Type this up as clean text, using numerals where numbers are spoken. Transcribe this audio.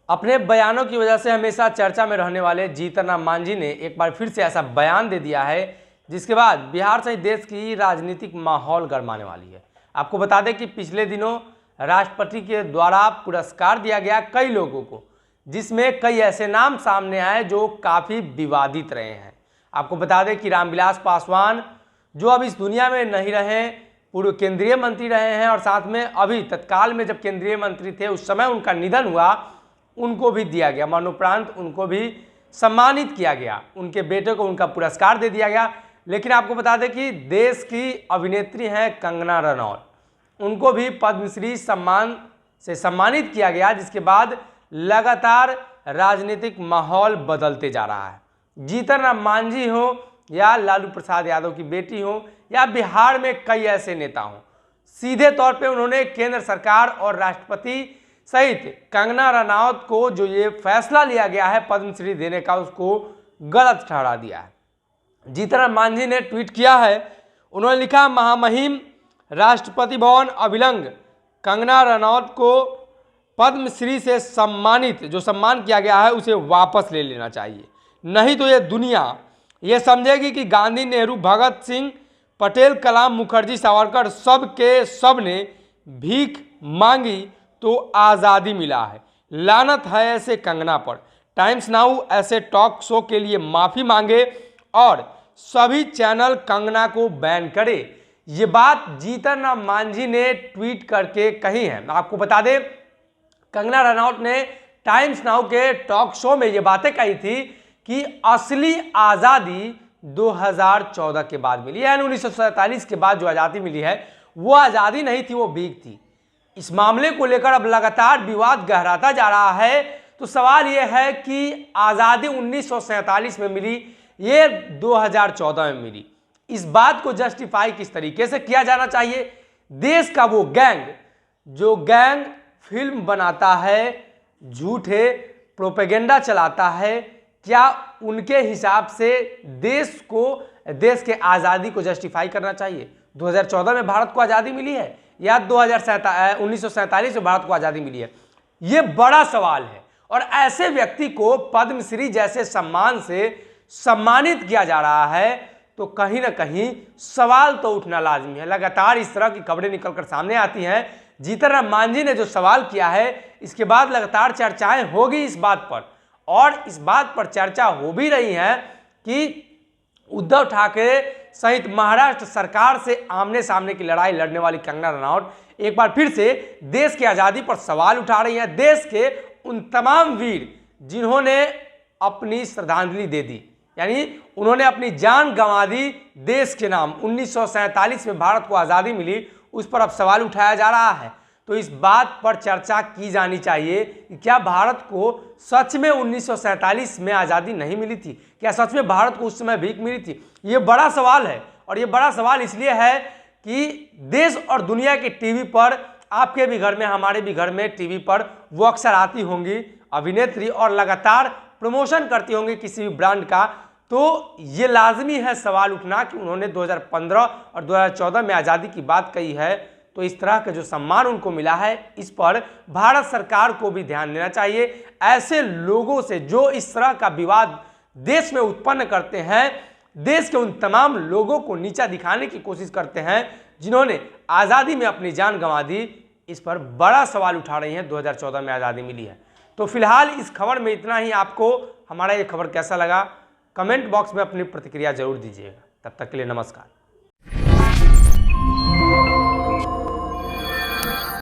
अपने बयानों की वजह से हमेशा चर्चा में रहने वाले जीतन राम मांझी ने एक बार फिर से ऐसा बयान दे दिया है जिसके बाद बिहार सहित देश की राजनीतिक माहौल गरमाने वाली है। आपको बता दें कि पिछले दिनों राष्ट्रपति के द्वारा पुरस्कार दिया गया कई लोगों को, जिसमें कई ऐसे नाम सामने आए जो काफ़ी विवादित रहे हैं। आपको बता दें कि रामविलास पासवान जो अब इस दुनिया में नहीं रहे, पूर्व केंद्रीय मंत्री रहे हैं और साथ में अभी तत्काल में जब केंद्रीय मंत्री थे उस समय उनका निधन हुआ, उनको भी दिया गया, मरणोपरांत उनको भी सम्मानित किया गया, उनके बेटे को उनका पुरस्कार दे दिया गया। लेकिन आपको बता दें कि देश की अभिनेत्री हैं कंगना रनौत, उनको भी पद्मश्री सम्मान से सम्मानित किया गया, जिसके बाद लगातार राजनीतिक माहौल बदलते जा रहा है। जीतन राम मांझी हो या लालू प्रसाद यादव की बेटी हो या बिहार में कई ऐसे नेता हों, सीधे तौर पे उन्होंने केंद्र सरकार और राष्ट्रपति सहित कंगना रनौत को जो ये फैसला लिया गया है पद्मश्री देने का, उसको गलत ठहरा दिया है। जीतन राम मांझी ने ट्वीट किया है, उन्होंने लिखा, महामहिम राष्ट्रपति भवन अभिलंग कंगना रनौत को पद्मश्री से सम्मानित जो सम्मान किया गया है उसे वापस ले लेना चाहिए, नहीं तो ये दुनिया ये समझेगी कि गांधी, नेहरू, भगत सिंह, पटेल, कलाम, मुखर्जी, सावरकर सब के सब ने भीख मांगी तो आज़ादी मिला है। लानत है ऐसे कंगना पर। टाइम्स नाउ ऐसे टॉक शो के लिए माफ़ी मांगे और सभी चैनल कंगना को बैन करे। ये बात जीतन राम मांझी ने ट्वीट करके कही है। आपको बता दें, कंगना रनौत ने टाइम्स नाउ के टॉक शो में ये बातें कही थी कि असली आज़ादी 2014 के बाद मिली है, यानी 1947 के बाद जो आज़ादी मिली है वो आज़ादी नहीं थी, वो भीख थी। इस मामले को लेकर अब लगातार विवाद गहराता जा रहा है। तो सवाल यह है कि आज़ादी 1947 में मिली, ये 2014 में मिली, इस बात को जस्टिफाई किस तरीके से किया जाना चाहिए? देश का वो गैंग जो गैंग फिल्म बनाता है, झूठे प्रोपेगेंडा चलाता है, क्या उनके हिसाब से देश के आज़ादी को जस्टिफाई करना चाहिए? 2014 में भारत को आज़ादी मिली है या 1947 में भारत को आज़ादी मिली है? ये बड़ा सवाल है और ऐसे व्यक्ति को पद्मश्री जैसे सम्मान से सम्मानित किया जा रहा है, तो कहीं ना कहीं सवाल तो उठना लाजमी है। लगातार इस तरह की खबरें निकलकर सामने आती हैं। जीतन राम मांझी ने जो सवाल किया है, इसके बाद लगातार चर्चाएं होगी इस बात पर, और इस बात पर चर्चा हो भी रही है कि उद्धव ठाकरे सहित महाराष्ट्र सरकार से आमने सामने की लड़ाई लड़ने वाली कंगना रनौत एक बार फिर से देश की आज़ादी पर सवाल उठा रही हैं। देश के उन तमाम वीर जिन्होंने अपनी श्रद्धांजलि दे दी, यानी उन्होंने अपनी जान गंवा दी देश के नाम, 1947 में भारत को आज़ादी मिली, उस पर अब सवाल उठाया जा रहा है। तो इस बात पर चर्चा की जानी चाहिए कि क्या भारत को सच में 1947 में आज़ादी नहीं मिली थी? क्या सच में भारत को उस समय भीख मिली थी? ये बड़ा सवाल है, और ये बड़ा सवाल इसलिए है कि देश और दुनिया के टीवी पर, आपके भी घर में, हमारे भी घर में टीवी पर वो अक्सर आती होंगी अभिनेत्री और लगातार प्रमोशन करती होंगी किसी भी ब्रांड का। तो ये लाजमी है सवाल उठना कि उन्होंने 2015 और 2014 में आज़ादी की बात कही है, तो इस तरह का जो सम्मान उनको मिला है, इस पर भारत सरकार को भी ध्यान देना चाहिए। ऐसे लोगों से जो इस तरह का विवाद देश में उत्पन्न करते हैं, देश के उन तमाम लोगों को नीचा दिखाने की कोशिश करते हैं जिन्होंने आज़ादी में अपनी जान गंवा दी, इस पर बड़ा सवाल उठा रही हैं। 2014 में आज़ादी मिली है। तो फिलहाल इस खबर में इतना ही। आपको हमारा ये खबर कैसा लगा, कमेंट बॉक्स में अपनी प्रतिक्रिया जरूर दीजिएगा। तब तक के लिए नमस्कार।